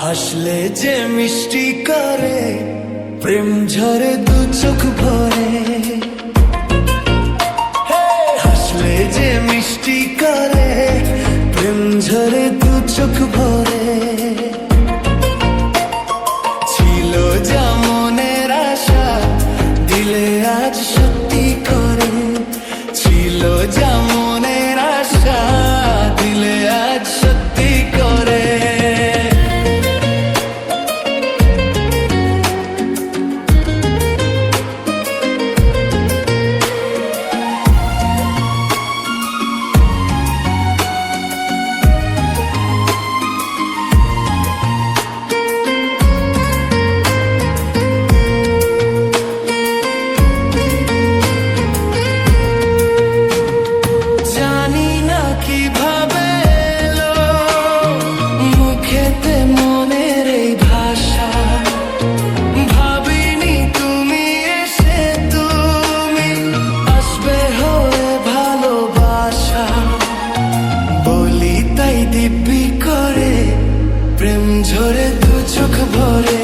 হাসলে যে মিষ্টি করে, প্রেম ঝরে দু চোখ ভরে। হাসলে যে মিষ্টি করে, প্রেম ঝরে দু চোখ ভরে। ছিল যা মনের আশা, দিলে আজ সত্যি করে। ছিল যা মনের আশা, দিলে আজ সত্যি করে। দিব্যি করে, প্রেম ঝরে দু চোখ ভরে।